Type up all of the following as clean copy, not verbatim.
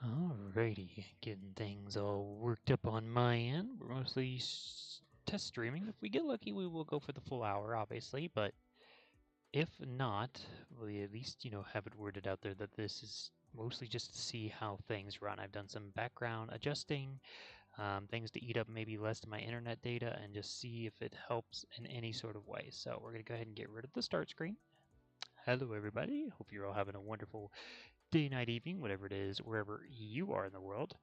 Alrighty, getting things all worked up on my end. We're mostly test streaming. If we get lucky, we will go for the full hour, obviously, but if not, we at least, have it worded out there that this is mostly just to see how things run. I've done some background adjusting, things to eat up maybe less of my internet data, and just see if it helps in any sort of way. So we're going to go ahead and get rid of the start screen. Hello, everybody. Hope you're all having a wonderful day, night, evening, whatever it is, wherever you are in the world.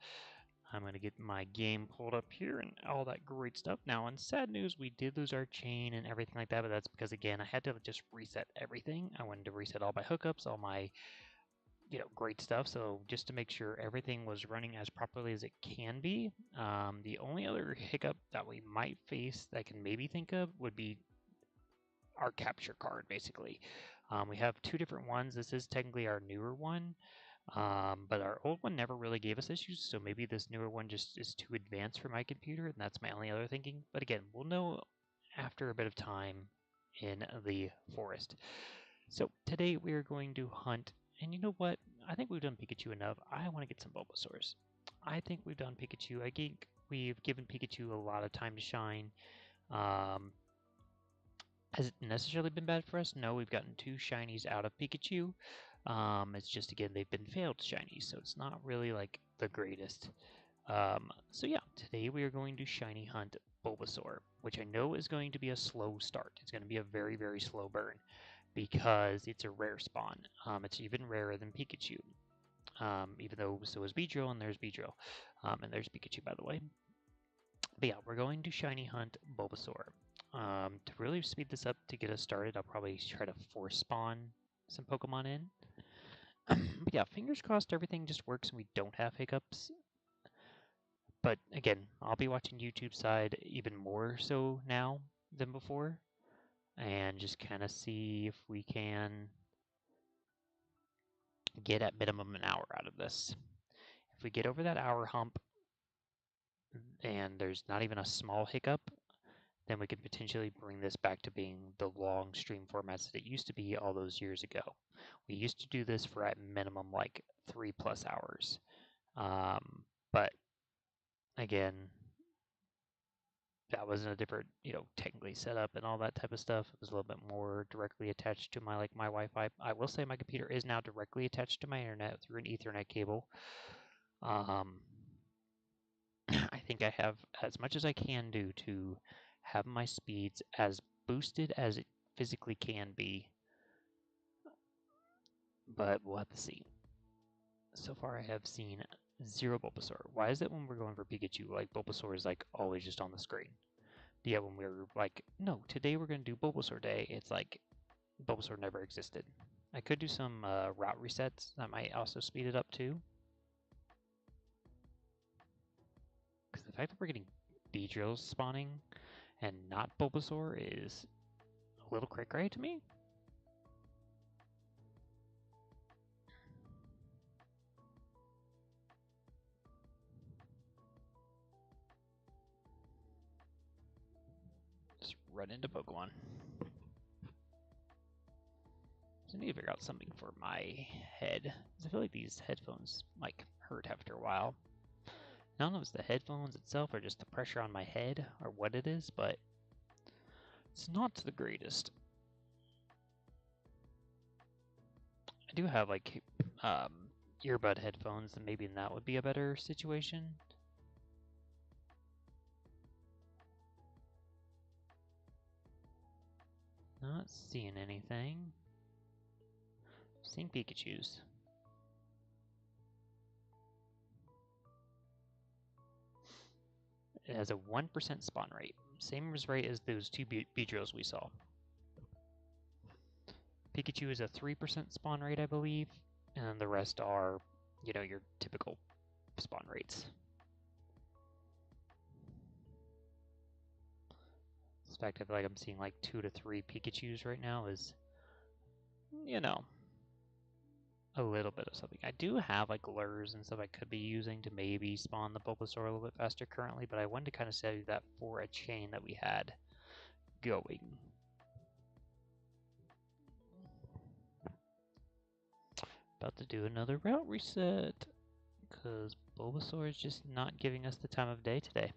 I'm going to get my game pulled up here and all that great stuff. Now, in sad news, we did lose our chain and everything like that, but that's because, again, I had to just reset everything. I wanted to reset all my hookups, all my, great stuff. So just to make sure everything was running as properly as it can be. The only other hiccup that we might face that I can maybe think of would be our capture card, basically. We have two different ones. This is technically our newer one. But our old one never really gave us issues, so maybe this newer one just is too advanced for my computer, and that's my only other thinking. But again, we'll know after a bit of time in the forest. So today we are going to hunt, and you know what? I think we've done Pikachu enough. I want to get some Bulbasaurs. I think we've done Pikachu. I think we've given Pikachu a lot of time to shine. Um, has it necessarily been bad for us? No, we've gotten two shinies out of Pikachu. It's just, again, they've been failed shinies, so it's not really like the greatest. So yeah, today we are going to shiny hunt Bulbasaur, which I know is going to be a slow start. It's going to be a very, very slow burn because it's a rare spawn. It's even rarer than Pikachu, even though so is Beedrill, and there's Beedrill. And there's Pikachu, by the way. But yeah, we're going to shiny hunt Bulbasaur. To really speed this up to get us started, I'll probably try to force spawn some Pokemon in. But yeah, fingers crossed everything just works and we don't have hiccups. But again, I'll be watching YouTube side even more so now than before, and just kind of see if we can get at minimum an hour out of this. If we get over that hour hump and there's not even a small hiccup, then we could potentially bring this back to being the long stream formats that it used to be all those years ago. We used to do this for at minimum like 3+ hours. But again, that was in a different, technically set up and all that type of stuff. It was a little bit more directly attached to my my Wi-Fi. I will say my computer is now directly attached to my internet through an Ethernet cable. I think I have as much as I can do to have my speeds as boosted as it physically can be, but we'll have to see. So far I have seen 0 Bulbasaur. Why is it when we're going for Pikachu, like Bulbasaur is like always just on the screen? Yeah, when we were like, no, today we're going to do Bulbasaur Day, it's like Bulbasaur never existed. I could do some route resets. That might also speed it up too. Because the fact that we're getting Beedrills spawning and not Bulbasaur is a little cray-cray to me. Just run into Pokemon. So I need to figure out something for my head. I feel like these headphones like hurt after a while. I don't know if it's the headphones itself or just the pressure on my head or what it is, but it's not the greatest. I do have like earbud headphones, and maybe that would be a better situation. Not seeing anything. Seeing Pikachus. It has a 1% spawn rate. Same rate as those two Beedrills we saw. Pikachu is a 3% spawn rate, I believe, and the rest are, your typical spawn rates. In fact, I feel like I'm seeing like 2 to 3 Pikachus right now is, a little bit of something. I do have like lures and stuff I could be using to maybe spawn the Bulbasaur a little bit faster currently, but I wanted to kind of save that for a chain that we had going. About to do another route reset. because Bulbasaur is just not giving us the time of day today.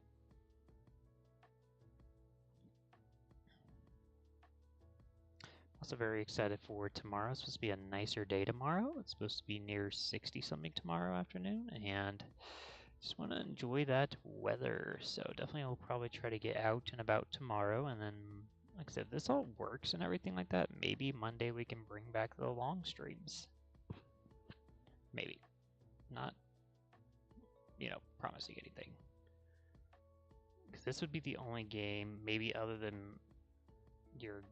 Also very excited for tomorrow. It's supposed to be a nicer day tomorrow. It's supposed to be near 60 something tomorrow afternoon, and just want to enjoy that weather. So definitely I'll probably try to get out and about tomorrow, and then like I said, if this all works and everything like that, maybe Monday we can bring back the long streams. Maybe. Not, promising anything. Because this would be the only game, maybe other than your,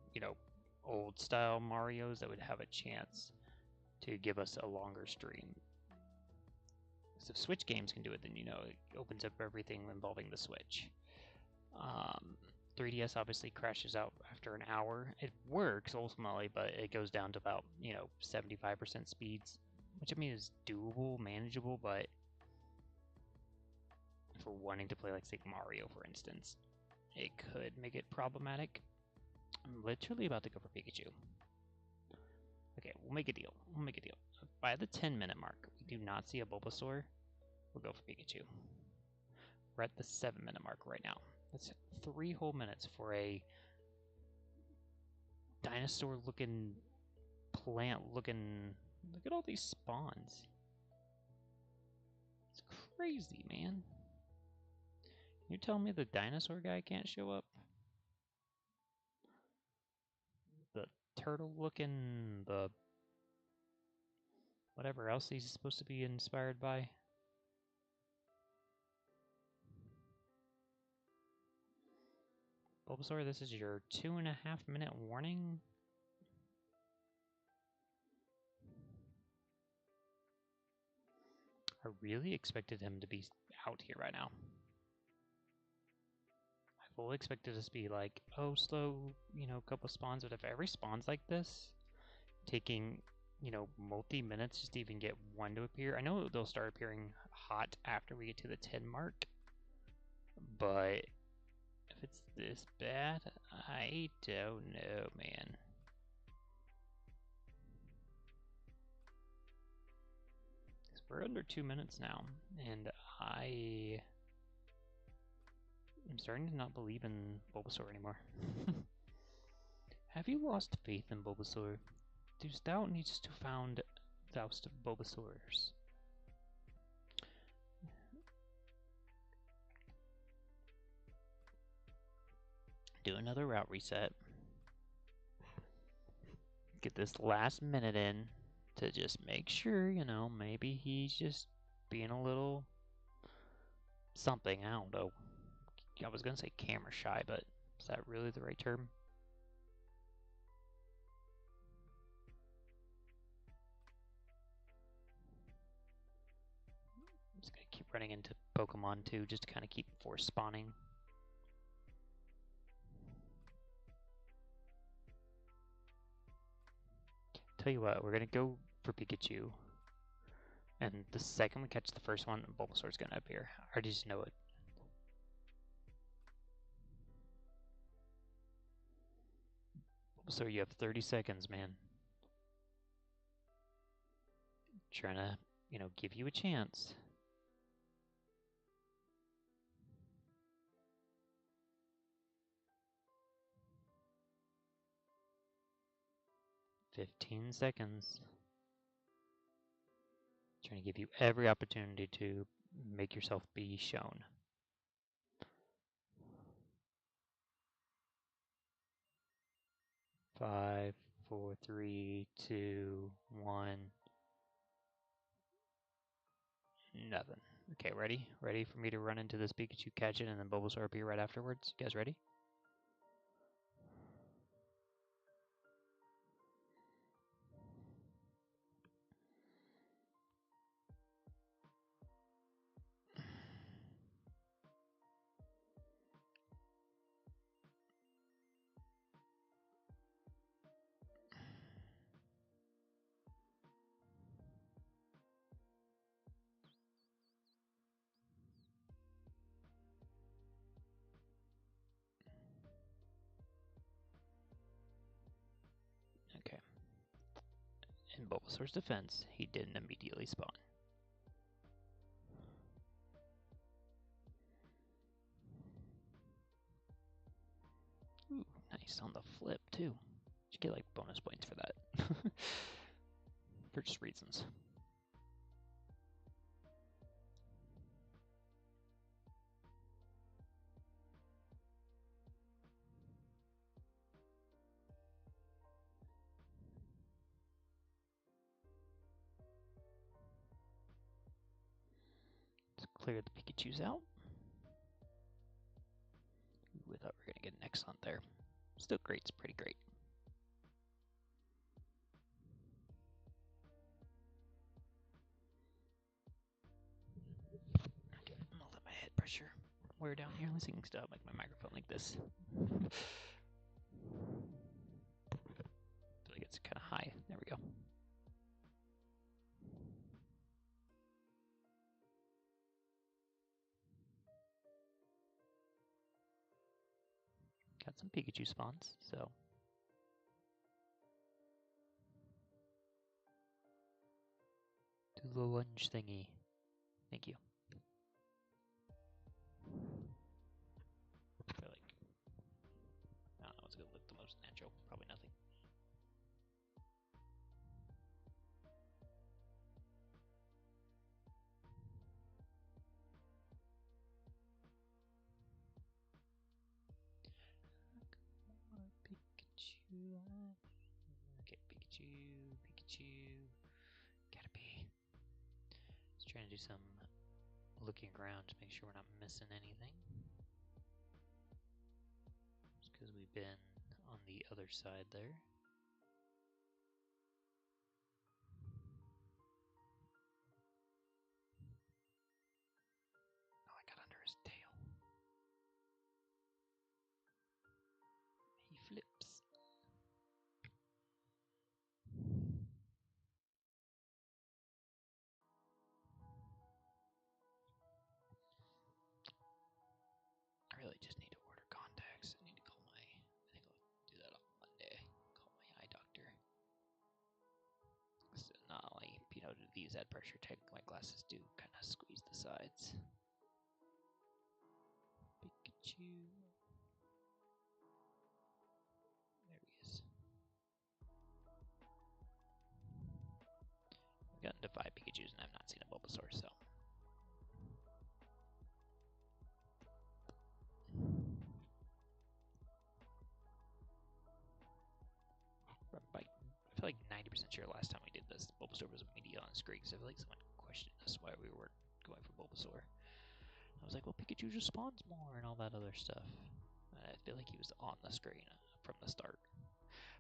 old style Marios, that would have a chance to give us a longer stream. Because if Switch games can do it, then, it opens up everything involving the Switch. 3DS obviously crashes out after an hour. It works ultimately, but it goes down to about, 75% speeds, which I mean is doable, manageable, but for wanting to play, like, say, Mario, for instance, it could make it problematic. I'm literally about to go for Pikachu. Okay, we'll make a deal. By the 10-minute mark, we do not see a Bulbasaur, we'll go for Pikachu. We're at the 7-minute mark right now. That's 3 whole minutes for a dinosaur-looking, plant-looking... Look at all these spawns. It's crazy, man. You're telling me the dinosaur guy can't show up? The turtle-looking, the... whatever else he's supposed to be inspired by? Bulbasaur, this is your 2.5-minute warning? I really expected him to be out here right now. I fully expected us to be like, oh, slow, a couple spawns, but if every spawn's like this, taking, multi-minutes just to even get one to appear. I know they'll start appearing hot after we get to the 10 mark, but if it's this bad, I don't know, man. We're under 2 minutes now, and I'm starting to not believe in Bulbasaur anymore. Have you lost faith in Bulbasaur? Dost thou needst to found thoust Bulbasaurs? Do another route reset. Get this last minute in to just make sure, maybe he's just being a little something. I don't know. I was gonna say camera shy, but is that really the right term? I'm just gonna keep running into Pokemon too, just to kind of keep force spawning. Tell you what, we're gonna go for Pikachu. And the second we catch the first one, Bulbasaur's gonna appear. I already just know it. Bulbasaur, you have 30 seconds, man. Trying to, give you a chance. "15 seconds. Trying to give you every opportunity to make yourself be shown. Five, four, three, two, one. Nothing. Okay, ready? Ready for me to run into this Pikachu, catch it, and then Bulbasaur appear right afterwards? You guys ready? Okay. In Bulbasaur's defense, he didn't immediately spawn. Nice on the flip, too. You get, like, bonus points for that. For just reasons. Let's clear the Pikachus out. Ooh, I thought we were going to get an X hunt there. Still great, it's pretty great. Okay, I'm gonna let my head pressure wear down here. At least I can still have like my microphone like this. I feel like it's kind of high. There we go. Got some Pikachu spawns, so. Do the lunge thingy. Thank you. I feel like, I don't know what's gonna look the most natural. Probably nothing. Pikachu. Okay, Pikachu. Gotta be. Just trying to do some looking around to make sure we're not missing anything. Just because we've been on the other side there. Oh, I got under his tail. He flips. I really just need to order contacts. I need to call my, I think I'll do that on Monday. Call my eye doctor. So not only, do these add pressure, my glasses do kind of squeeze the sides. Pikachu. There he is. I've gotten to 5 Pikachus and I've not seen a Bulbasaur, so. I feel like 90% sure last time we did this, Bulbasaur was immediately on the screen because I feel like someone questioned us why we were going for Bulbasaur. I was like, well, Pikachu just spawns more and all that other stuff. I feel like he was on the screen from the start.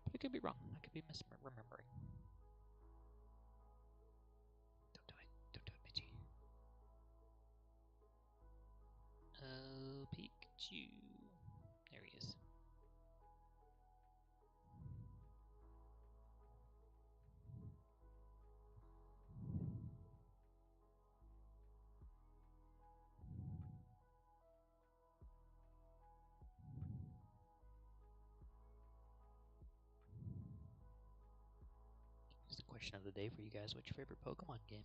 But I could be wrong. I could be misremembering. Don't do it. Don't do it, Pidgey. Oh, Pikachu. There he is. Here's the question of the day for you guys. What's your favorite Pokemon game?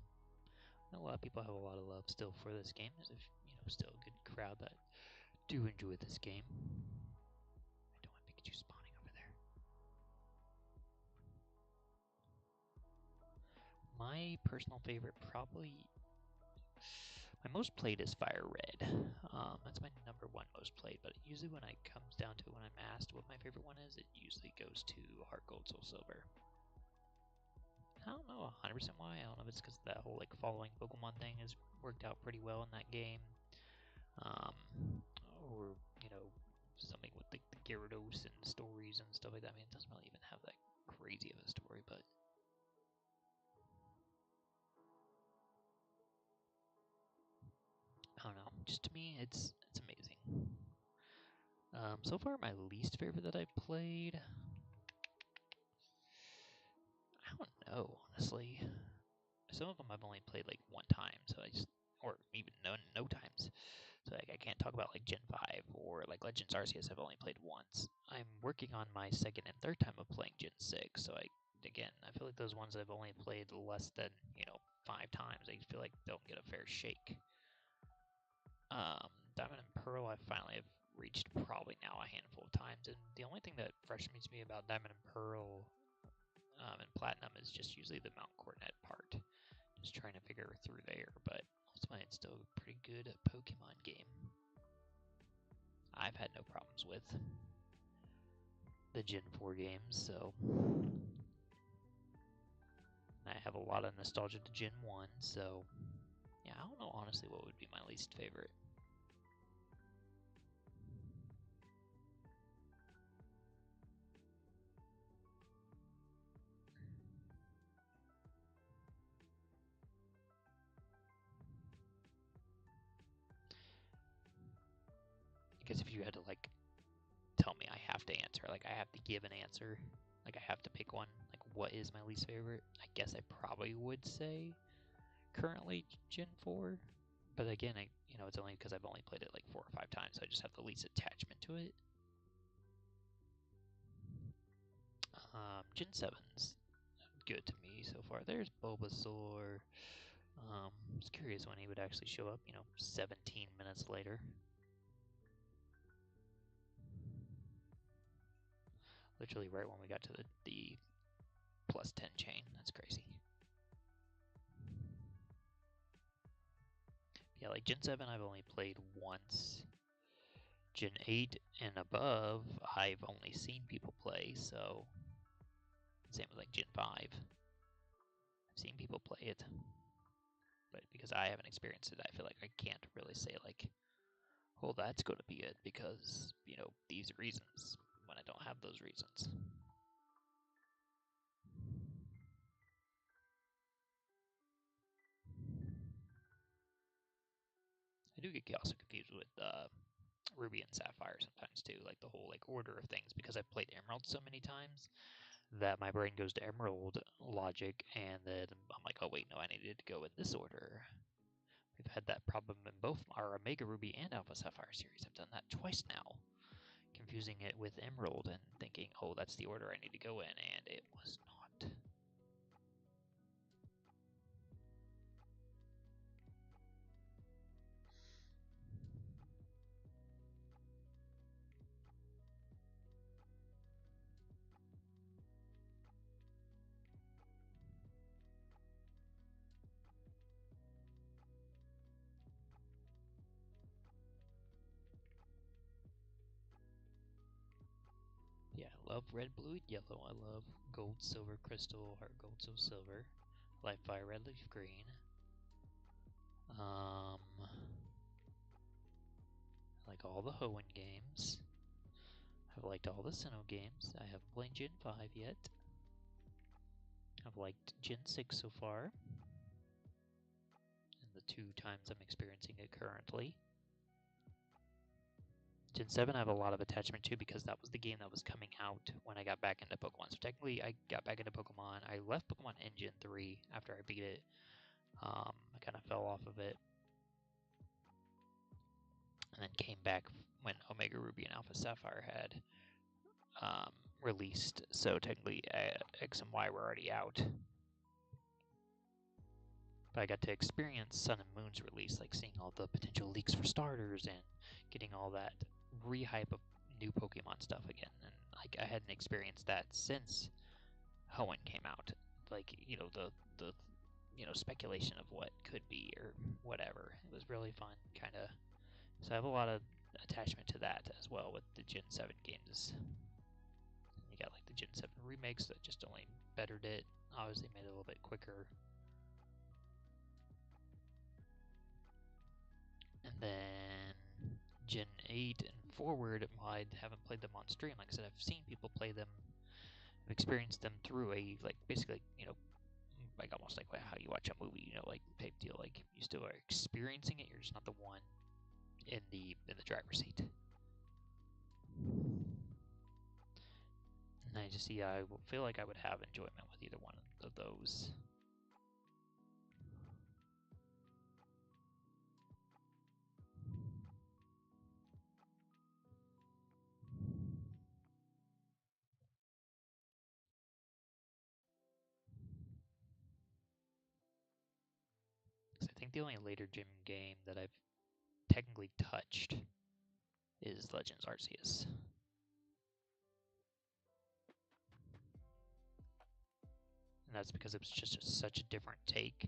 I know a lot of people have a lot of love still for this game. There's still a good crowd that do enjoy this game. I don't want Pikachu spawning over there. My personal favorite, probably my most played is Fire Red. That's my number 1 most played, but usually when it comes down to when I'm asked what my favorite one is, it usually goes to Heart Gold, Soul Silver. I don't know 100% why. I don't know if it's because that whole like following Pokemon thing has worked out pretty well in that game. Or, something with the Gyarados and stories and stuff like that. I mean, it doesn't really even have that crazy of a story, but I don't know. Just to me, it's amazing. So far, my least favorite that I've played, I don't know, honestly. Some of them I've only played like 1 time, or even no times. So like, I can't talk about like Gen 5 or like Legends Arceus. I've only played once. I'm working on my 2nd and 3rd time of playing Gen 6. So I feel like those ones I've only played less than 5 times. I feel like they don't get a fair shake. Diamond and Pearl, I finally have reached probably now a handful of times, and the only thing that frustrates me about Diamond and Pearl and Platinum is just usually the Mount Coronet part. Just trying to figure through there, but ultimately it's still a pretty good Pokemon game. I've had no problems with the Gen 4 games, so I have a lot of nostalgia to Gen 1, so yeah, I don't know honestly what would be my least favorite. I guess if you had to like tell me I have to answer, like I have to give an answer, like I have to pick one, like what is my least favorite, I guess I probably would say currently Gen 4. But again, it's only because I've only played it like 4 or 5 times, so I just have the least attachment to it. Gen 7's good to me so far. There's Bulbasaur. I was curious when he would actually show up, 17 minutes later. Literally right when we got to the plus 10 chain. That's crazy. Yeah, like Gen 7 I've only played once. Gen 8 and above I've only seen people play, so same with like Gen 5. I've seen people play it. But because I haven't experienced it, I feel like I can't really say like, well, that's going to be it because, these reasons when I don't have those reasons. I do get also confused with Ruby and Sapphire sometimes too, like the whole like order of things, because I've played Emerald so many times that my brain goes to Emerald logic, and then I'm like, oh wait, no, I needed to go in this order. We've had that problem in both our Omega Ruby and Alpha Sapphire series. I've done that twice now, confusing it with Emerald and thinking, oh, that's the order I need to go in, and it was not. Yeah, I love red, blue, and yellow. I love gold, silver, crystal, heart gold, so silver. Light, fire, red, leaf, green. I like all the Hoenn games. I've liked all the Sinnoh games. I haven't played Gen 5 yet. I've liked Gen 6 so far. And the 2 times I'm experiencing it currently. Gen 7 I have a lot of attachment to because that was the game that was coming out when I got back into Pokemon. So technically I got back into Pokemon. I left Pokemon in Gen 3 after I beat it. I kind of fell off of it. And then came back when Omega Ruby and Alpha Sapphire had released. So technically X and Y were already out. But I got to experience Sun and Moon's release, like seeing all the potential leaks for starters and getting all that re-hype of new Pokemon stuff again. And like I hadn't experienced that since Hoenn came out. Like, the speculation of what could be or whatever. It was really fun, kind of. So I have a lot of attachment to that as well with the Gen 7 games. You got like the Gen 7 remakes that just only bettered it. Obviously made it a little bit quicker. And then Gen 8 and forward, I haven't played them on stream. Like I said, I've seen people play them. I've experienced them through a, like, basically, like almost like how you watch a movie, like type deal. Like you still are experiencing it. You're just not the one in the driver's seat. And I just see, I feel like I would have enjoyment with either one of those. I think the only later gym game that I've technically touched is Legends Arceus. And that's because it was just such a different take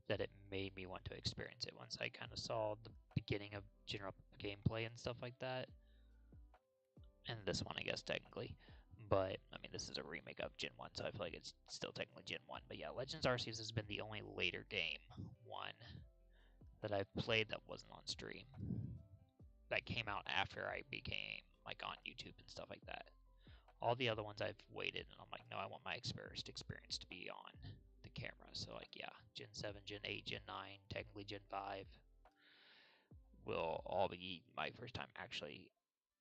that it made me want to experience it once I kind of saw the beginning of general gameplay and stuff like that. And this one, I guess, technically. But, I mean, this is a remake of Gen 1, so I feel like it's still technically Gen 1. But yeah, Legends Arceus has been the only later game one that I've played that wasn't on stream. That came out after I became, like, on YouTube and stuff like that. All the other ones I've waited, and I'm like, no, I want my first experience to be on the camera. So, like, yeah, Gen 7, Gen 8, Gen 9, technically Gen 5 will all be my first time actually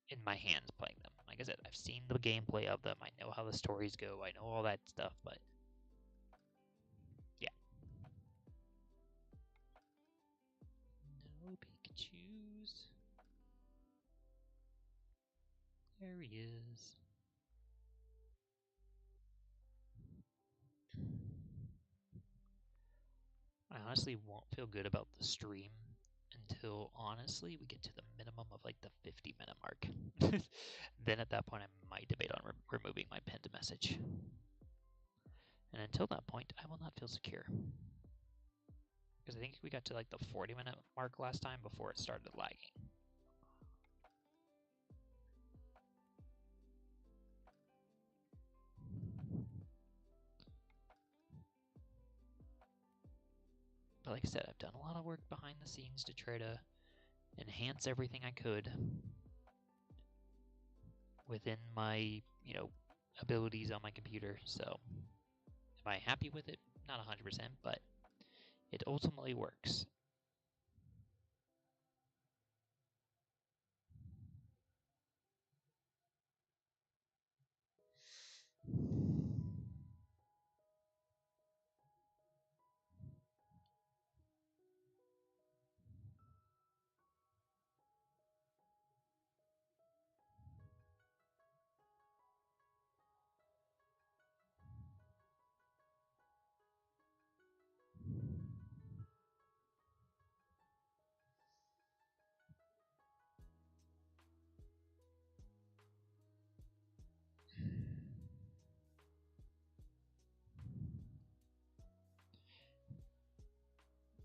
in my hands playing them. Like I said, I've seen the gameplay of them. I know how the stories go. I know all that stuff, but yeah. No Pikachus. There he is. I honestly won't feel good about the stream until, honestly, we get to the minimum of like the 50-minute mark. Then at that point, I might debate on removing my pinned message. And until that point, I will not feel secure. Because I think we got to like the 40-minute mark last time before it started lagging. But like I said, I've done a lot of work behind the scenes to try to enhance everything I could within my, abilities on my computer. So, am I happy with it? Not 100%, but it ultimately works.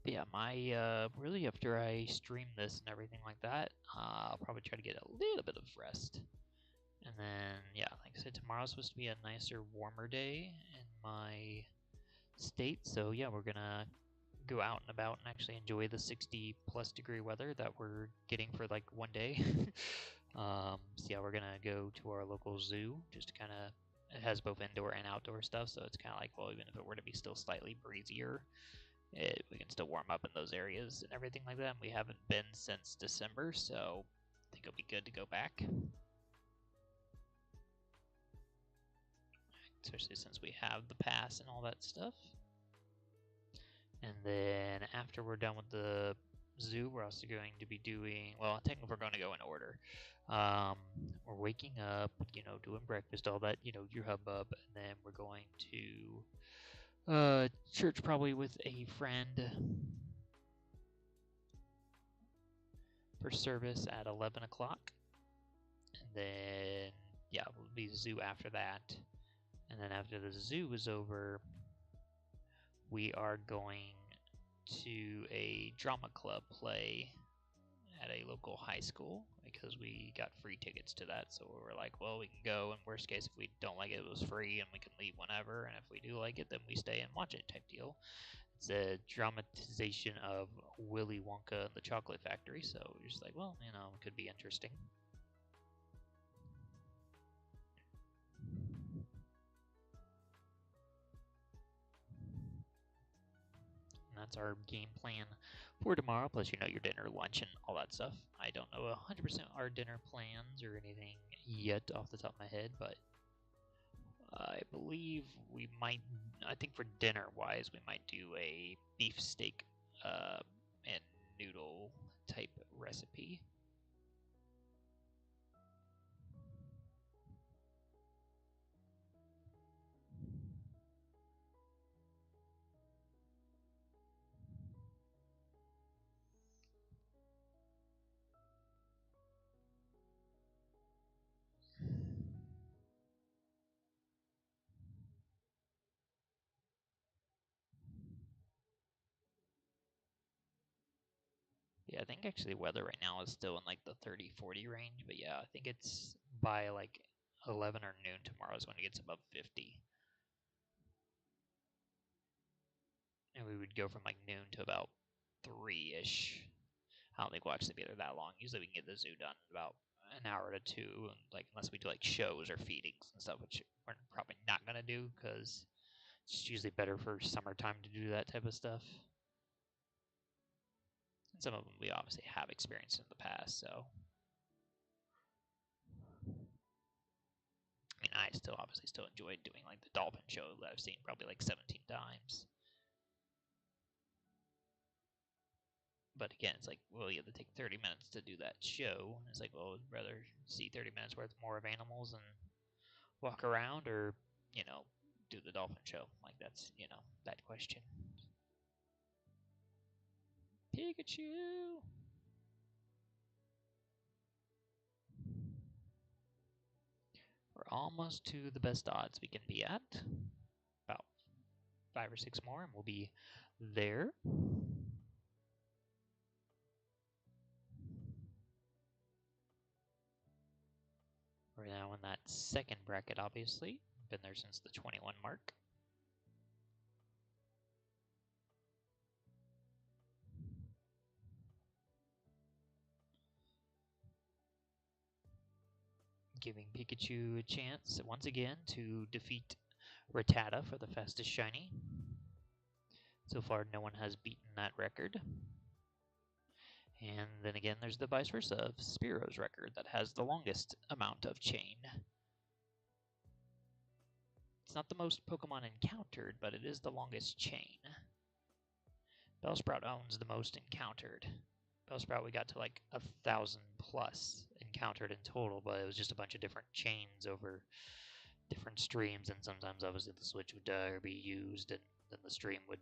But yeah, really after I stream this and everything like that, I'll probably try to get a little bit of rest. And then, yeah, like I said, tomorrow's supposed to be a nicer, warmer day in my state. So yeah, we're gonna go out and about and actually enjoy the 60+ degree weather that we're getting for like one day. So yeah, we're gonna go to our local zoo just to kind of. It has both indoor and outdoor stuff, so it's kind of like, well, even if it were to be still slightly breezier, we can still warm up in those areas and everything like that. And we haven't been since December, so I think it'll be good to go back. Especially since we have the pass and all that stuff. And then after we're done with the zoo, we're also going to be doing, well, technically we're going to go in order. We're waking up, doing breakfast, all that, your hubbub, and then we're going to church probably with a friend for service at 11 o'clock. And then, yeah, we'll be zoo after that. And then after the zoo is over, we are going to a drama club play at a local high school because we got free tickets to that. So we were like, well, we can go. And worst case, if we don't like it, it was free and we can leave whenever. And if we do like it, then we stay and watch it type deal. It's a dramatization of Willy Wonka and the Chocolate Factory. So we're just like, well, it could be interesting. That's our game plan for tomorrow, plus your dinner, lunch, and all that stuff. I don't know 100% our dinner plans or anything yet off the top of my head, but I believe we might, I think for dinner-wise, we might do a beef steak and noodle type recipe. I think actually weather right now is still in like the 30-40 range, but yeah, I think it's by like 11 or noon tomorrow is when it gets above 50. And we would go from like noon to about 3-ish. I don't think we'll actually be there that long. Usually we can get the zoo done in about an hour to two, and like unless we do like shows or feedings and stuff, which we're probably not gonna do because it's usually better for summertime to do that type of stuff. And some of them we obviously have experienced in the past, so. I mean, I still obviously still enjoy doing like the dolphin show that I've seen probably like 17 times. But again, it's like, well, you have to take 30 minutes to do that show. It's like, well, I'd rather see 30 minutes worth more of animals and walk around, or, you know, do the dolphin show. Like, that's, you know, that question. Pikachu! We're almost to the best odds we can be at. About 5 or 6 more, and we'll be there. We're now in that second bracket, obviously. Been there since the 21 mark. Giving Pikachu a chance once again to defeat Rattata for the fastest shiny. So far, no one has beaten that record. And then again, there's the vice versa of Spearo's record that has the longest amount of chain. It's not the most Pokemon encountered, but it is the longest chain. Bellsprout owns the most encountered. Bellsprout, we got to like 1,000 plus encountered in total, but it was just a bunch of different chains over different streams, and sometimes obviously the switch would die or be used, and then the stream would,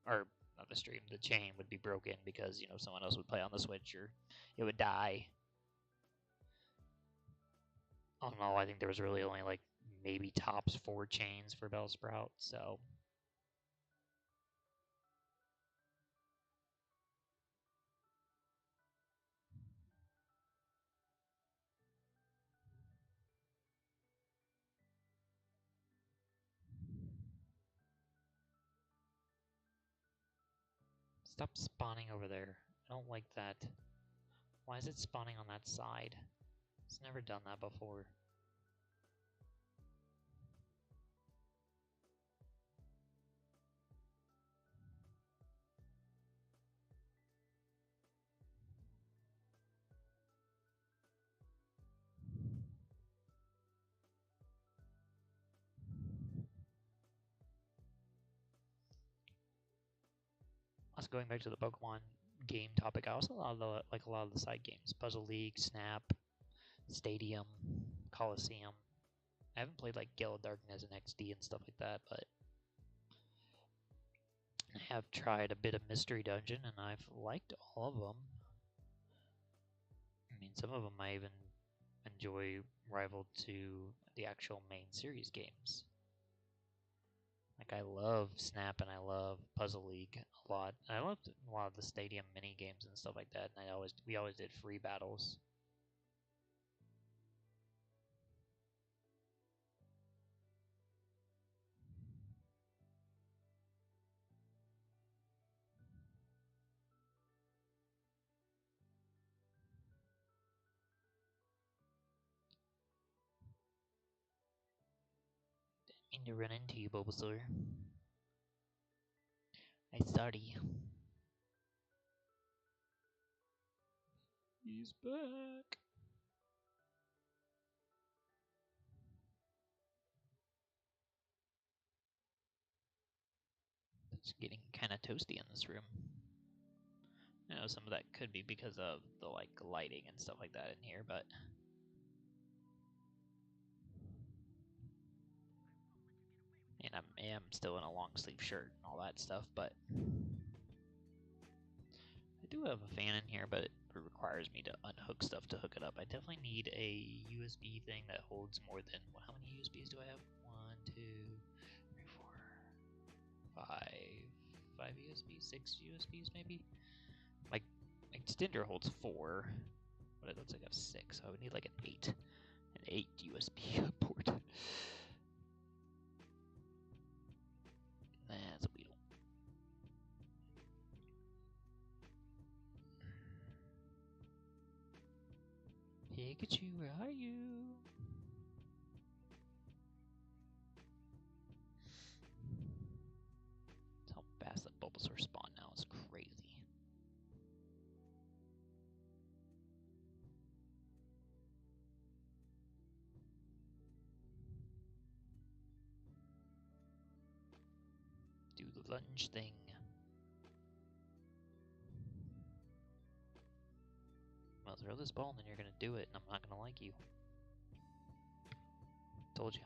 or not the stream, the chain would be broken because, you know, someone else would play on the switch or it would die. All in all, I think there was really only like maybe tops 4 chains for Bellsprout, so. Stop spawning over there. I don't like that. Why is it spawning on that side? It's never done that before. Also, going back to the Pokemon game topic, I also like a lot of the side games. Puzzle League, Snap, Stadium, Coliseum. I haven't played like Gale of Darkness and XD and stuff like that, but I have tried a bit of Mystery Dungeon, and I've liked all of them. I mean, some of them I even enjoy rival to the actual main series games. Like, I love Snap and I love Puzzle League a lot. And I loved a lot of the Stadium mini games and stuff like that. And we always did free battles. Didn't mean to run into you, Bulbasaur. I sorry. He's back. It's getting kind of toasty in this room. I know some of that could be because of the like lighting and stuff like that in here, but and I am still in a long sleeve shirt and all that stuff, but I do have a fan in here, but it requires me to unhook stuff to hook it up. I definitely need a USB thing that holds more than, how many USBs do I have? 1, 2, 3, 4, 5 USBs, 6 USBs maybe? My Extender holds 4, but it looks like I have 6, so I would need like an 8. An 8 USB port. That's a Weedle. Pikachu, where are you? That's how fast that Bulbasaur spawn now is crazy. Do the lunge thing. Well, throw this ball and then you're gonna do it, and I'm not gonna like you. Told you.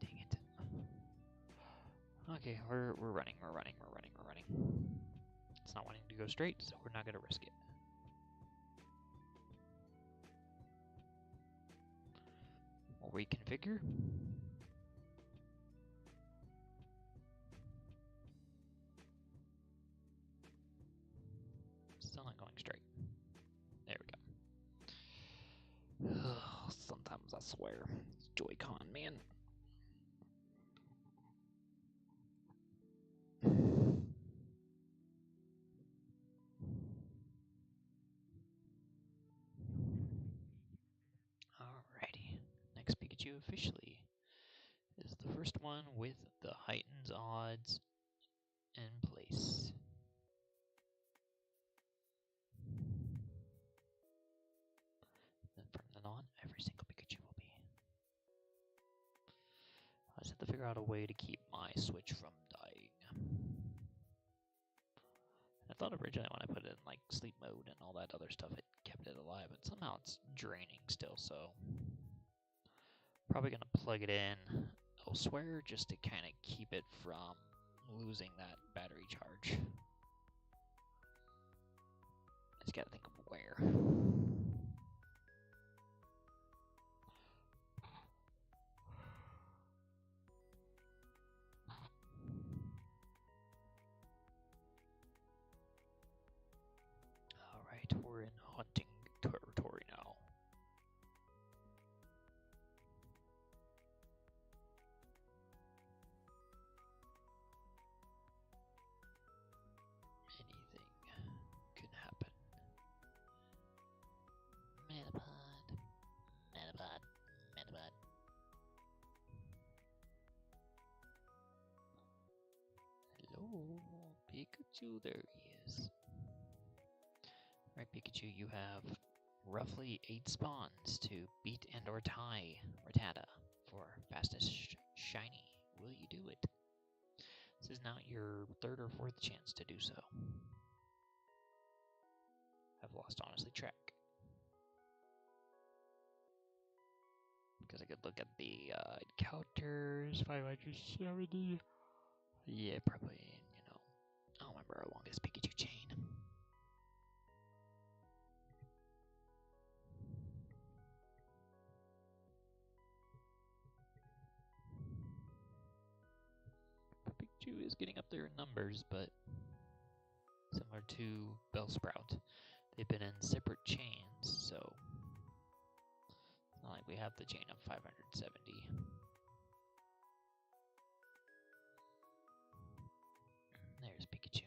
Dang it. Okay, we're running. It's not wanting to go straight, so we're not gonna risk it. We'll reconfigure. Still not going straight. There we go. Sometimes I swear. It's Joy-Con, man. Alrighty. Next Pikachu officially is the first one with the heightened odds in place. Then from then on, every single Pikachu will be. I just have to figure out a way to keep my Switch from dying. I thought originally when I put it in like sleep mode and all that other stuff, it kept it alive, but somehow it's draining still, so probably gonna plug it in elsewhere just to kind of keep it from losing that battery charge. I just gotta think of where. Alright, we're in hunting territory now. Anything can happen. Metapod. Hello, Pikachu, there he is. Alright, Pikachu, you have roughly 8 spawns to beat and or tie Rattata for fastest shiny. Will you do it? This is not your 3rd or 4th chance to do so. I've lost, honestly, track. Because I could look at the encounters, 570. Yeah, probably, you know, I don't remember our longest Pikachu chain. Pikachu is getting up there in numbers, but similar to Bellsprout, they've been in separate chains, so it's not like we have the chain of 570. There's Pikachu.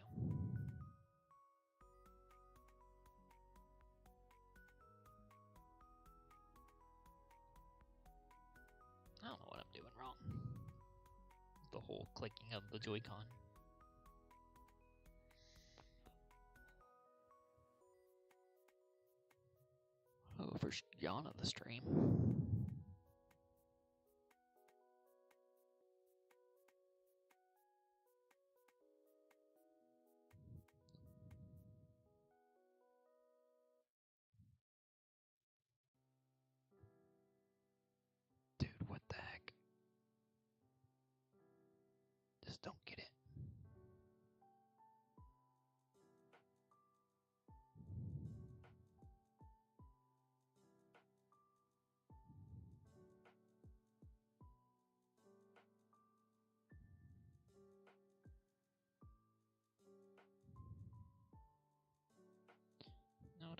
I don't know what I'm doing wrong. The whole clicking of the Joy-Con. Oh, first yawn of the stream. Dude, what the heck? Just don't get it.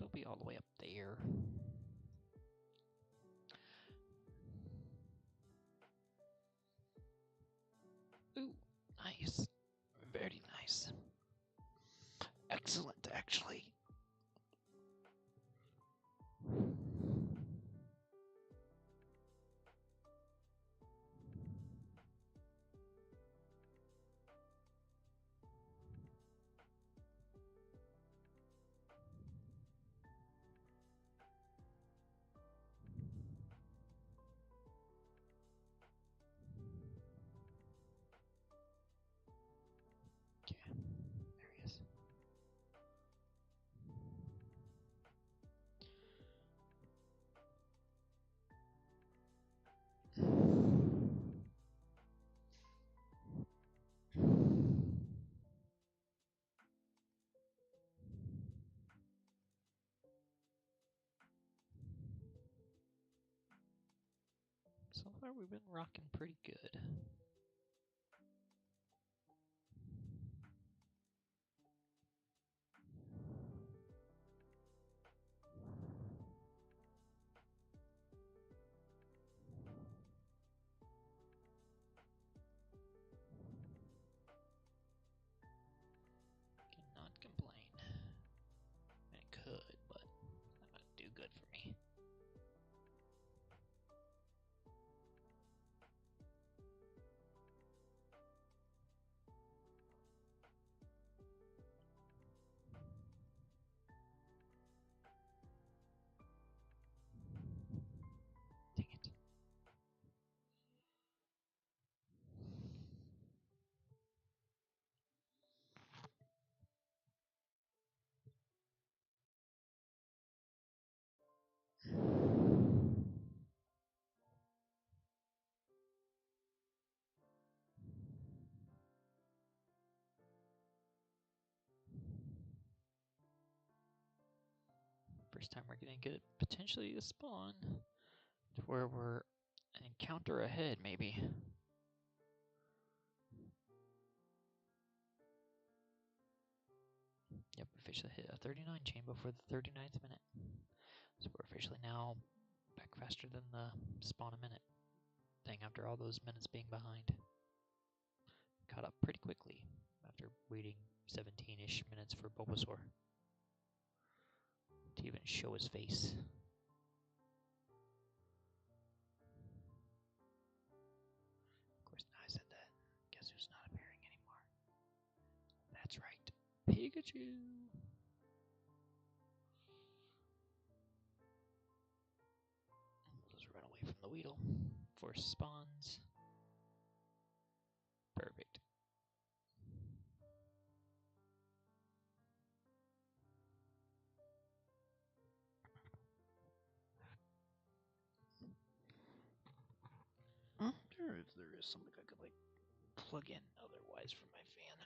it'll be all the way up there. Ooh, nice. Very nice. Excellent, actually. Okay, there he is. So far, we've been rocking pretty good. Cannot complain. I could, but it's not gonna do good for me. Dang it. First time we're gonna get potentially a spawn to where we're an encounter ahead, maybe. Yep, we officially hit a 39 chain before the 39th minute. So we're officially now back faster than the spawn a minute thing after all those minutes being behind. Caught up pretty quickly after waiting 17-ish minutes for Bulbasaur to even show his face. Of course, now I said that. Guess who's not appearing anymore? That's right, Pikachu! Let's run away from the Weedle. Force spawns. Perfect. There is something I could like plug in otherwise for my fan.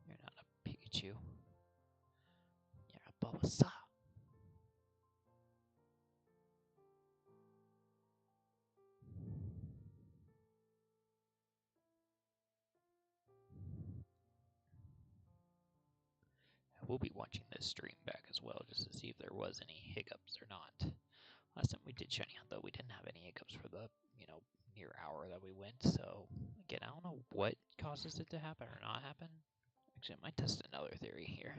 You're not a Pikachu. You're a Bulbasaur. We'll be watching this stream back as well, just to see if there was any hiccups or not. Last time we did shiny hunt, though, we didn't have any hiccups for the, near hour that we went. So again, I don't know what causes it to happen or not happen. Actually, I might test another theory here.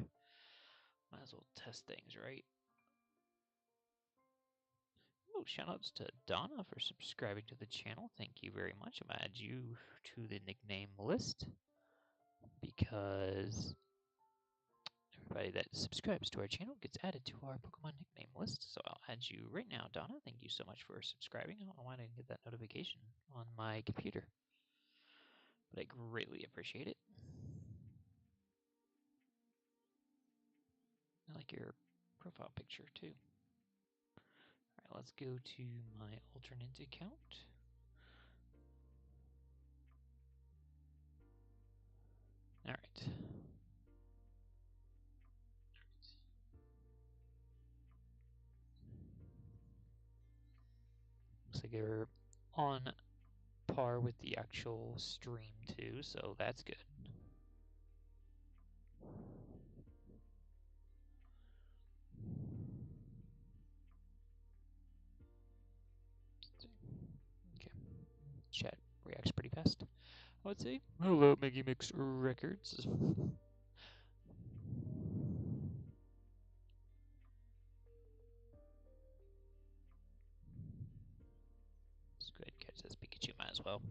Might as well test things, right? Oh, shoutouts to Donna for subscribing to the channel. Thank you very much. I'm gonna add you to the nickname list because everybody that subscribes to our channel gets added to our Pokemon nickname list. So I'll add you right now, Donna. Thank you so much for subscribing. I don't know why I didn't get that notification on my computer, but I greatly appreciate it. I like your profile picture too. Alright, let's go to my alternate account. Alright. looks like they're on par with the actual stream too, so that's good. Okay, chat reacts pretty fast, I would say. Hello, Mickey Mix Records. Let's go ahead and catch this Pikachu, might as well.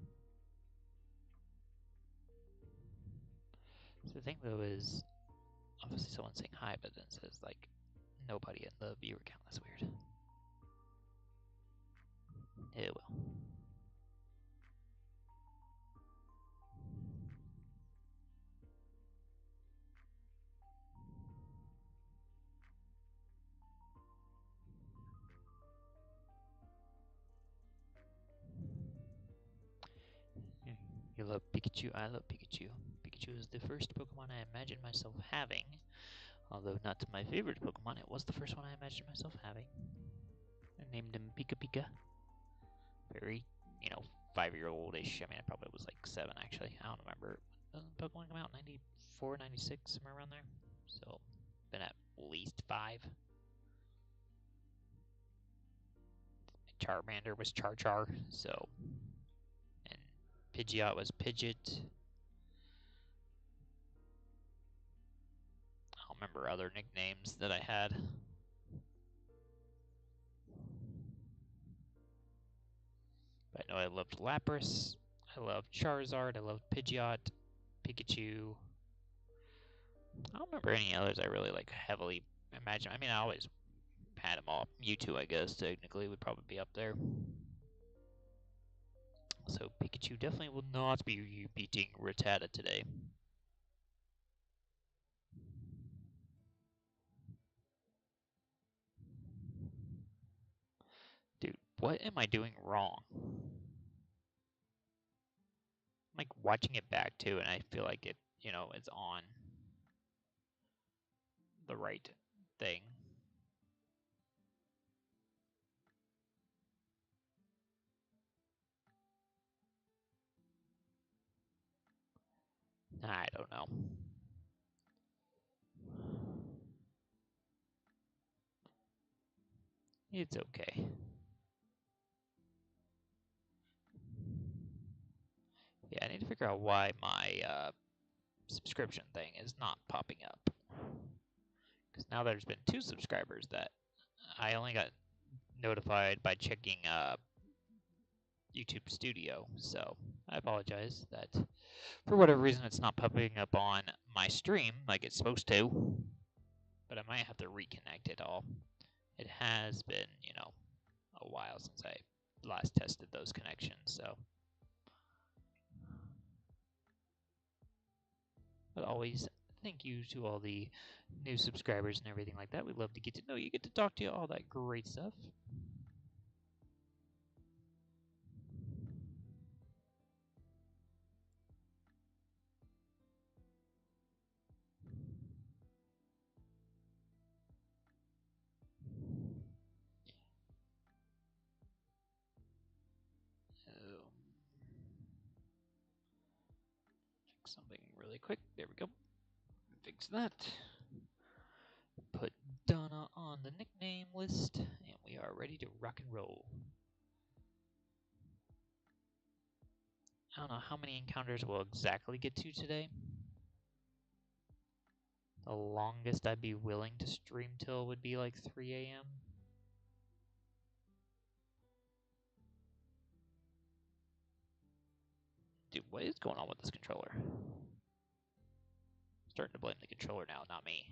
So the thing though is, obviously someone's saying hi, but then says like nobody in the viewer count. That's weird. Oh well. You love Pikachu, I love Pikachu. Pikachu is the first Pokemon I imagined myself having. Although not my favorite Pokemon, it was the first one I imagined myself having. I named him Pika Pika. Very, 5-year-old-ish. I mean, I probably was like 7 actually. I don't remember. Doesn't Pokemon come out 94, 96, somewhere around there? So, been at least 5. Charmander was Char Char, so. And Pidgeot was Pidgeot. I don't remember other nicknames that I had. But I know I loved Lapras, I loved Charizard, I loved Pidgeot, Pikachu. I don't remember any others I really like heavily imagine. I mean, I always had them all. Mewtwo, I guess, technically would probably be up there. So Pikachu definitely will not be beating Rattata today. Dude, what am I doing wrong? I'm like watching it back too, and I feel like it, it's on the right thing. I don't know. It's okay. Yeah, I need to figure out why my subscription thing is not popping up. Because now there's been 2 subscribers that I only got notified by checking YouTube Studio. So I apologize that for whatever reason it's not popping up on my stream like it's supposed to. But I might have to reconnect it all. It has been, a while since I last tested those connections, so. But always thank you to all the new subscribers and everything like that. We love to get to know you, get to talk to you, all that great stuff. Fix something really quick. There we go. Fix that. Put Donna on the nickname list, and we are ready to rock and roll. I don't know how many encounters we'll exactly get to today. The longest I'd be willing to stream till would be like 3 a.m. Dude, what is going on with this controller? I'm starting to blame the controller now, not me.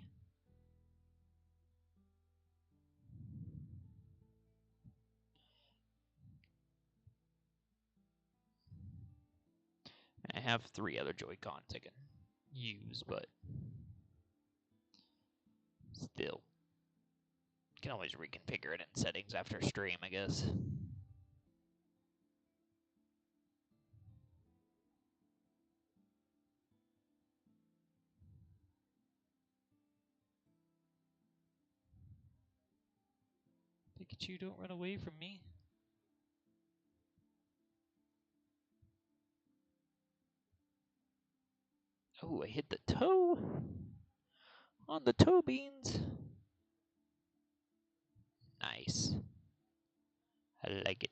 I have 3 other Joy-Cons I can use, but still. You can always reconfigure it in settings after stream, I guess. Pikachu, don't run away from me. Oh, I hit the toe on the toe beans. Nice. I like it.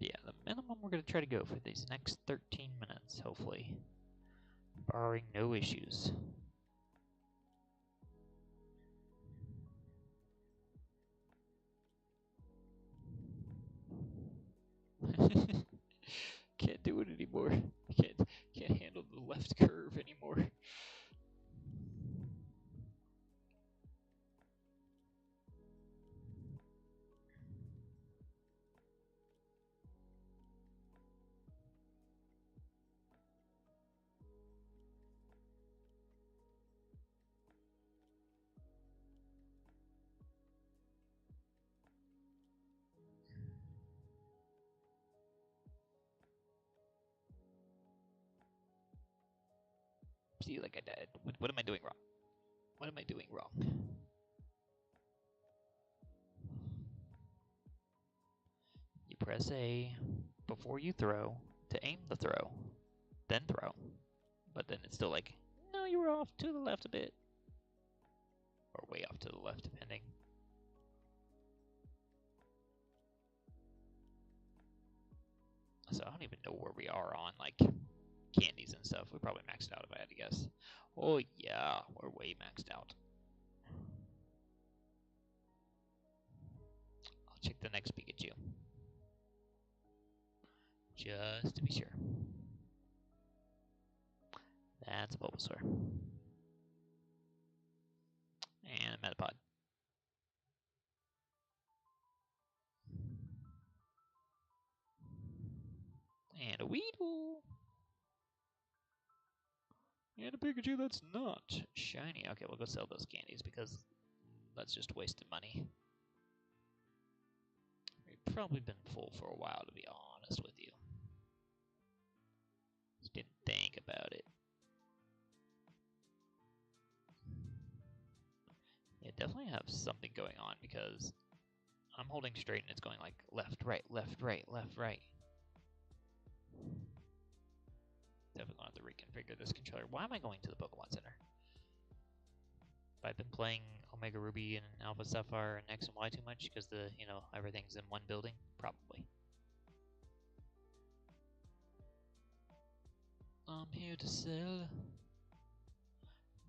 Yeah, the minimum we're going to try to go for these next 13 minutes, hopefully. Barring no issues. Can't do it anymore. Can't handle the left curve anymore. See, like I died. What am I doing wrong? What am I doing wrong? You press A before you throw to aim the throw, then throw. But then it's still like, no, you were off to the left a bit. Or way off to the left, depending. So I don't even know where we are on, like, candies and stuff. We probably maxed out if I had to guess. Oh yeah, we're way maxed out. I'll check the next Pikachu. Just to be sure. That's a Bulbasaur. And a Metapod. And a Weedle. And a Pikachu that's not shiny. Okay, we'll go sell those candies because that's just wasted money. We've probably been full for a while, to be honest with you. Just didn't think about it. Yeah, definitely have something going on because I'm holding straight and it's going like left, right, left, right, left, right. Definitely going to have to reconfigure this controller. Why am I going to the Pokemon Center? I've been playing Omega Ruby and Alpha Sapphire and X and Y too much because everything's in one building? Probably. I'm here to sell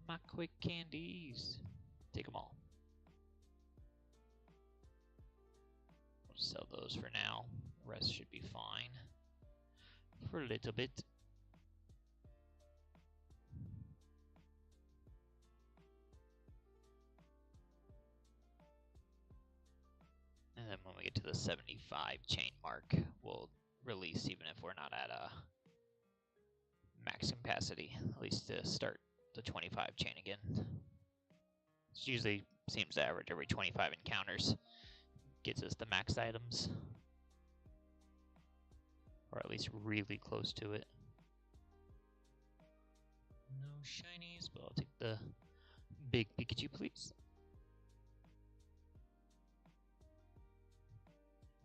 my quick candies. Take them all. We'll sell those for now. The rest should be fine. For a little bit. And then when we get to the 75 chain mark, we'll release even if we're not at a max capacity, at least to start the 25 chain again. It usually seems to average every 25 encounters. Gets us the max items. Or at least really close to it. No shinies, but I'll take the big Pikachu, please.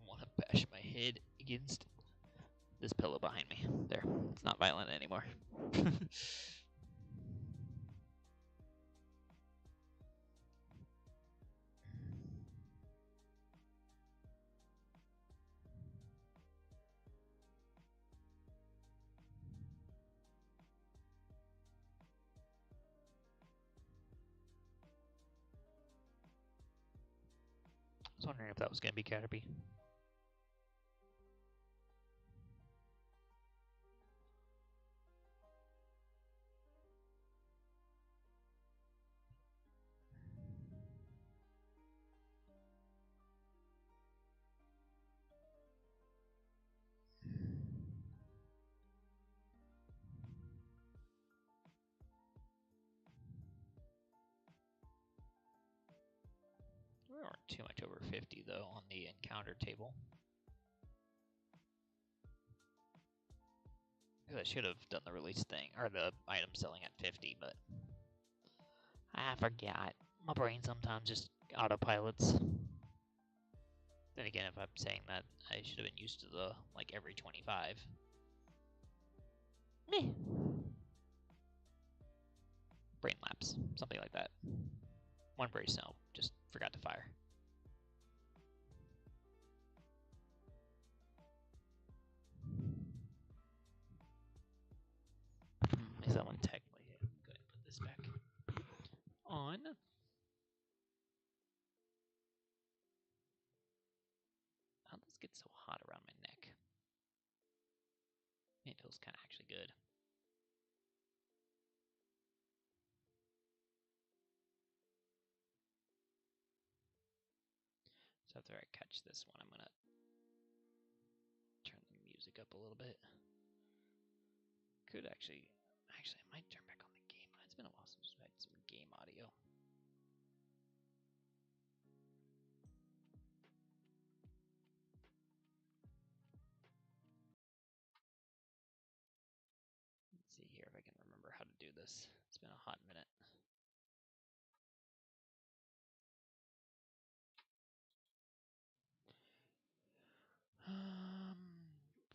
I want to bash my head against this pillow behind me. There, it's not violent anymore. I was wondering if that was going to be Caterpie. too much over 50 though on the encounter table. I should have done the release thing, or the item selling at 50, but I forgot. My brain sometimes just autopilots. Then again, if I'm saying that, I should have been used to the, like, every 25. Meh. Brain lapse, something like that. One brace now, just forgot to fire. Is that one technically? Yeah, go ahead and put this back on. How does this get so hot around my neck? It feels kind of actually good. So after I catch this one, I'm gonna turn the music up a little bit. Could actually, I might turn back on the game. It's been a while since I've had some game audio. Let's see here if I can remember how to do this. It's been a hot minute.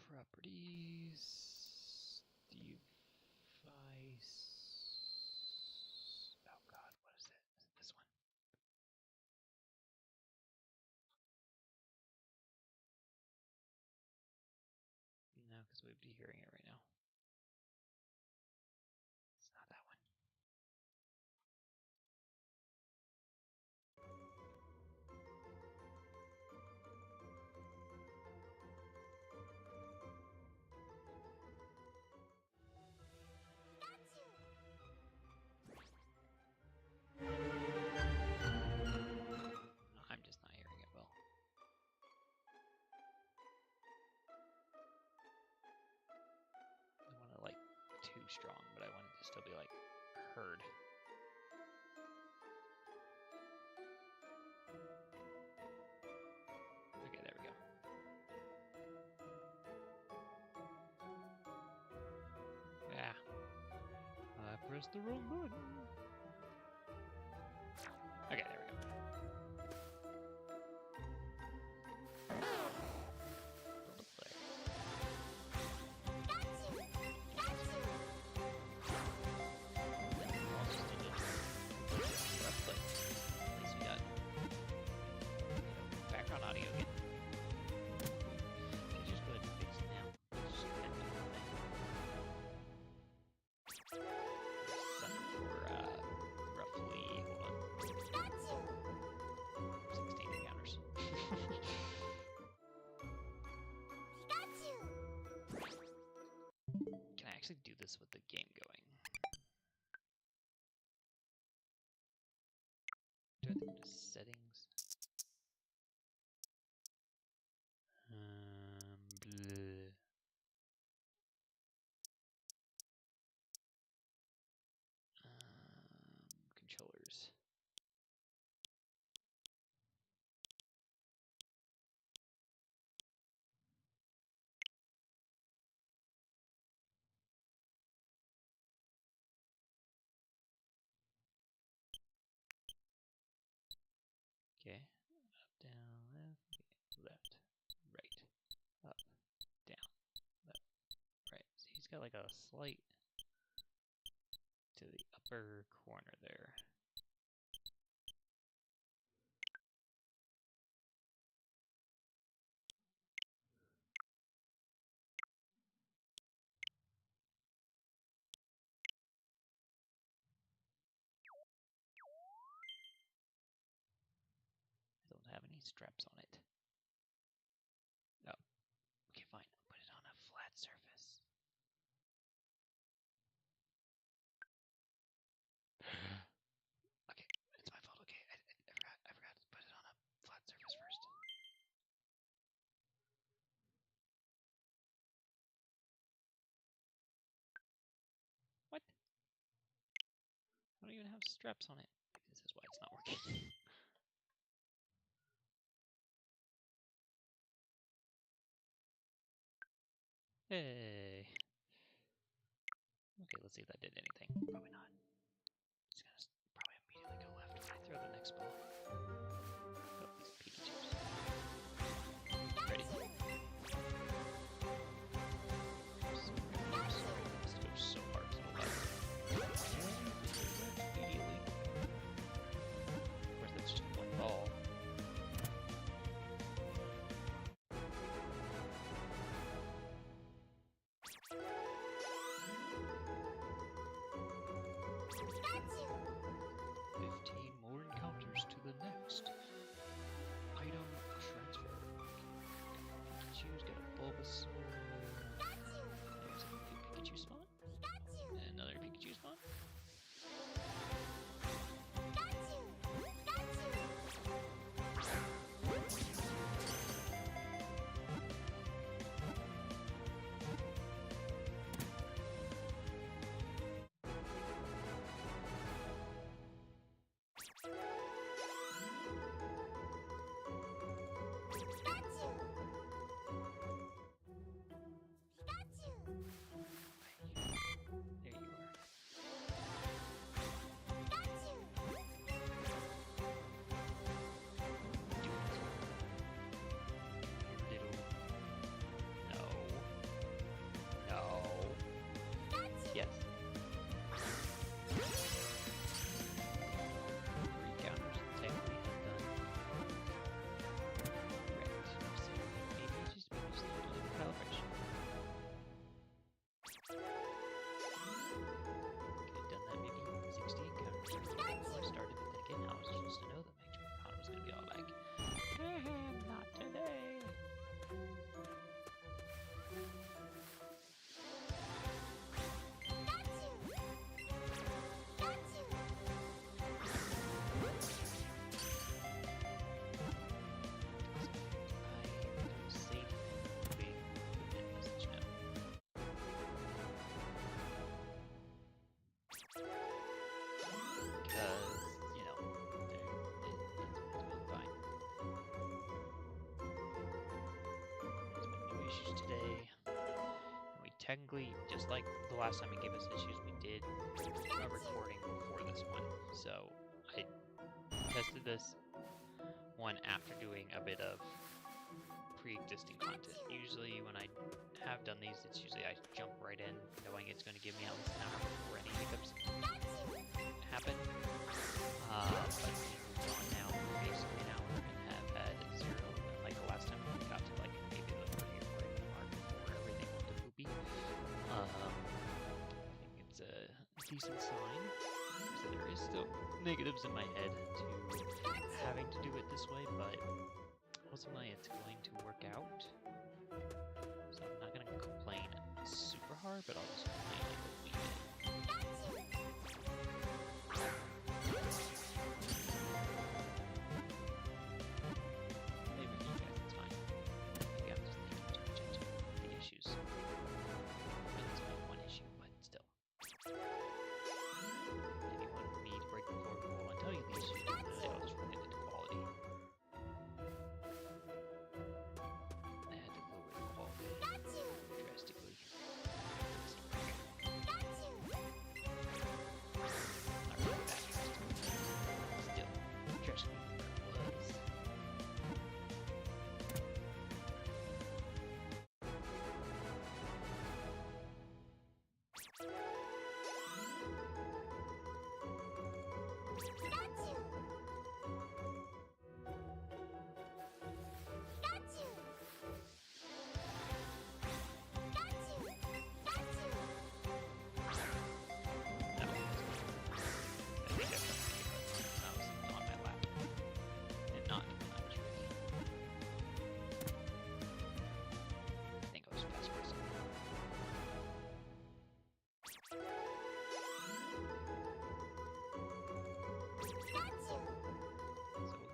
Properties, device. Oh God, what is it? Is it this one? No, because we'd be hearing it right now. It's not that one. I'm just not hearing it well. I don't want to like too strong, but I want it to still be like heard. Okay, there we go. Yeah. I pressed the wrong button. Okay, there we go. Background audio again. Just go ahead and fix it now. Done for roughly, hold on, 16 encounters. Can I actually do this with the game going? Do I have to go to settings? Bleh. Controllers. Okay. Up, down, left, left, right, up, down, left, right. So he's got like a slight to the upper corner there. I don't have any straps on it. Oh, okay, fine. I'll put it on a flat surface. Okay, it's my fault. Okay, I forgot to put it on a flat surface first. What? I don't even have straps on it. This is why it's not working. Hey. Okay, let's see if that did anything. Probably not. It's gonna probably immediately go left when I throw the next ball. Oh, these Pikachus. Ready? This goes so hard to the left. Immediately. Of course, that's just one ball. Technically, just like the last time it gave us issues, we did a recording before this one. So I tested this one after doing a bit of pre-existing content. Usually when I have done these, it's usually I jump right in knowing it's going to give me at least an hour before any hiccups happen. But we've gone now for basically an hour and have had 0. Like the last time we got to like maybe the 30 or 40 minute mark before everything went to poopy. I think it's a decent sign. So there is still negatives in my head to having to do it this way, but ultimately it's going to work out. So I'm not going to complain super hard, but I'll just complain like a wee bit. Maybe for you guys it's fine. Maybe I'm just thinking too much into the issues. It's only one issue, but still. If you want me to break the fourth wall and tell you the issues, then really I'll just run it into quality. I had to lower the quality drastically. Not really that drastically. Still, drastically where it was.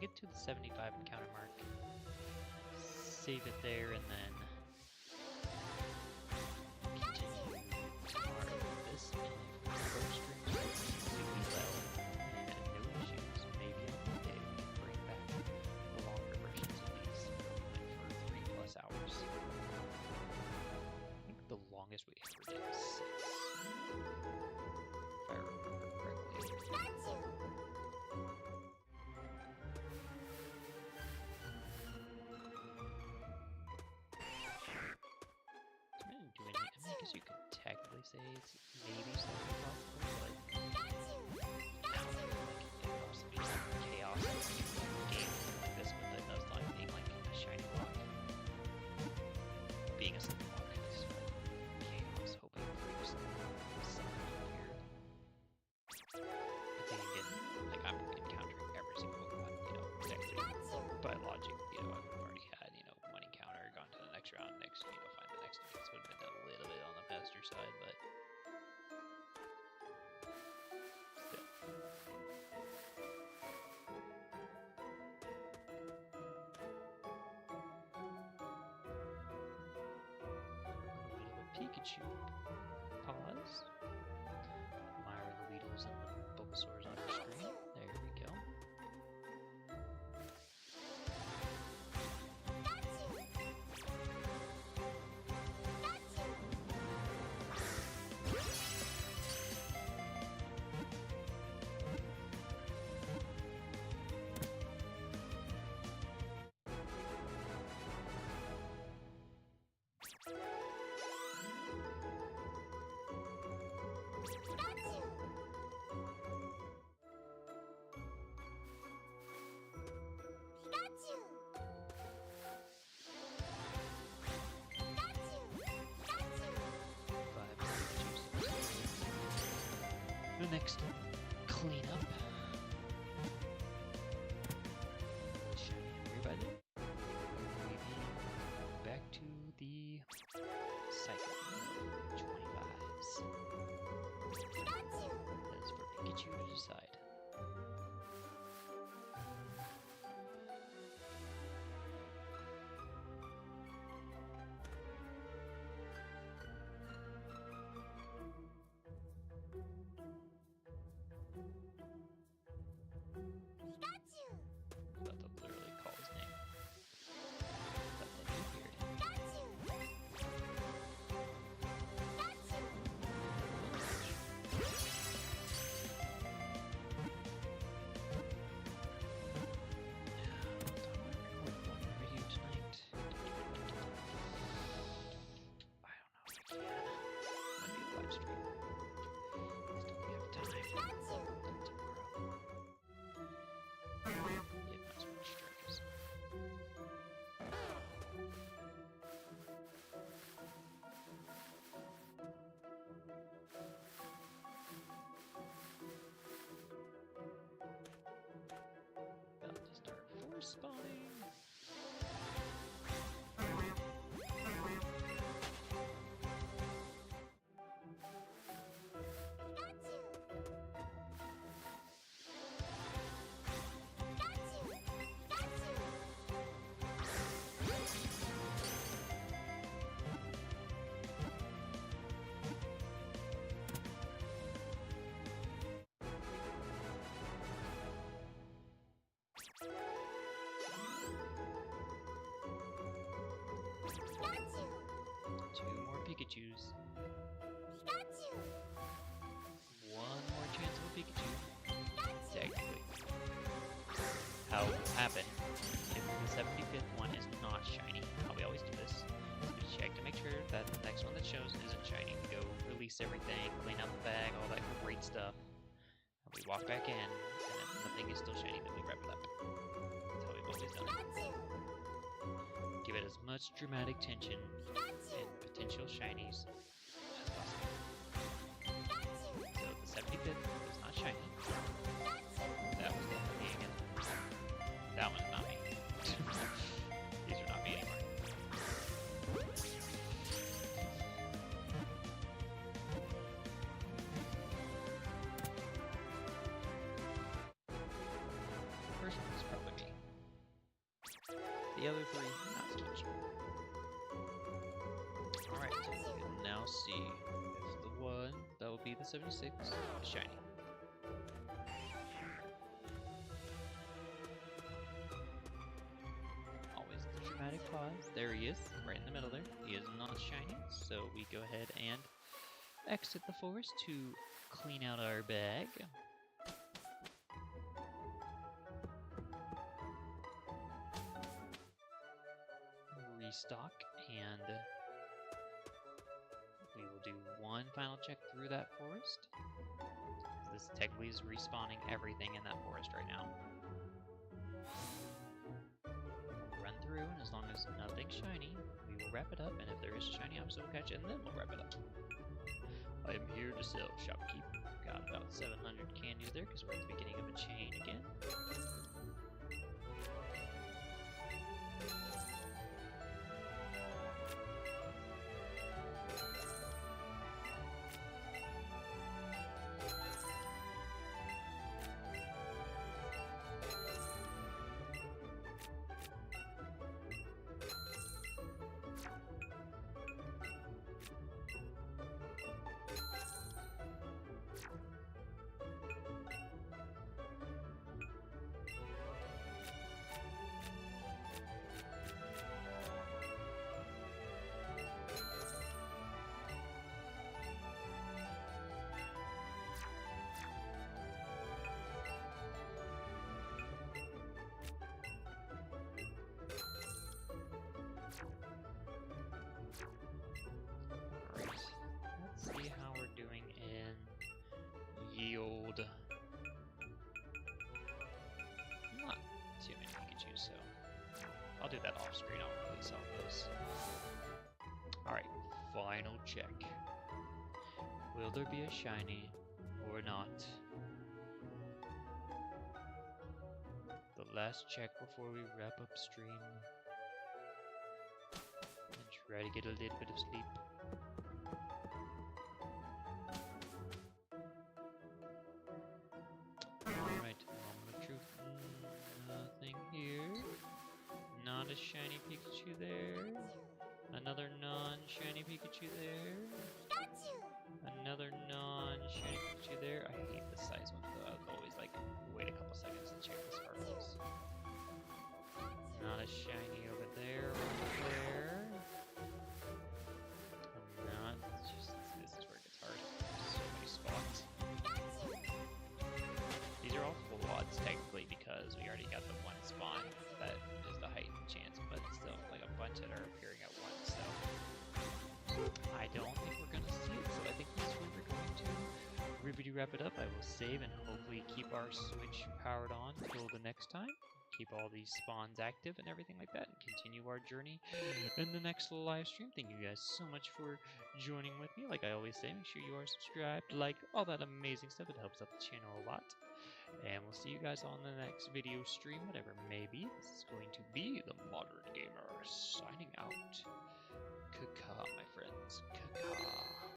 Get to the 75 encounter mark, save it there, and then continue tomorrow with this. And if both streams go really well and no issues, maybe on Monday we can bring back the longer versions of these. We went for 3+ hours. I think the say it's maybe slightly possible, but now I feel like it could also be like chaos in a game like this with it does not being like a shiny block. Being a simple block is like chaos, hoping for just something here. But then again, like I'm encountering every single Pokemon, you know, technically by logic, you know, I've already had, you know, one encounter, gone to the next round, next, you know, find the next one. So it would have been a little bit on the faster side, but still. A little bit of a Pikachu pause. Admire the Weedles and the Bulbasaurs on your screen. There we go. The next cleanup. Shiny everybody. We'll be back to the cycle of 25s. That is for Pikachu to decide. About to literally call his name. But then he appeared. Spawning. Two more Pikachus. One more chance of a Pikachu. Technically. How it will happen if the 75th one is not shiny? How we always do this is we check to make sure that the next one that shows isn't shiny. We go release everything, clean out the bag, all that great stuff. And we walk back in, and if nothing is still shiny, then we wrap it up. That's how we've always done it. Give it as much dramatic tension and potential shinies as possible. So the 75th was not shiny. That was definitely me again. That one's not me. These are not me anymore. First one is probably me. The other three, not so much. Alright, we'll now see if the one, that will be the 76, is shiny. Always the dramatic pause. There he is, right in the middle there. He is not shiny, so we go ahead and exit the forest to clean out our bag. Restock, and we will do one final check through that forest. This technically is respawning everything in that forest right now. We'll run through, and as long as nothing's shiny, we will wrap it up, and if there is a shiny, obviously we'll catch it, and then we'll wrap it up. I am here to sell, shopkeep. Got about 700 candies there, because we're at the beginning of a chain again. Yield. Not too many Pikachu, so I'll do that off screen. I'll release all those. Alright, final check. Will there be a shiny or not? The last check before we wrap up stream. And try to get a little bit of sleep. Not a shiny Pikachu there. Another non-shiny Pikachu there. Another non-shiny Pikachu there. I hate the size ones though. I would always like wait a couple seconds to check the sparkles. Not a shiny over there. Over there. Not. Just, this is where it gets hard. So many spots. These are all full odds technically because we already got the one spawn that is the heightened chance, but still like a bunch that are appearing at once, so I don't think we're gonna see it, so I think this is where we're going to wrap it up. I will save and hopefully keep our Switch powered on till the next time. Keep all these spawns active and everything like that, and continue our journey in the next live stream. Thank you guys so much for joining with me. Like I always say, make sure you are subscribed, like all that amazing stuff. It helps out the channel a lot. And we'll see you guys on the next video stream, whatever it may be. This is going to be the Modern Gamer signing out. Caca, my friends. Caca.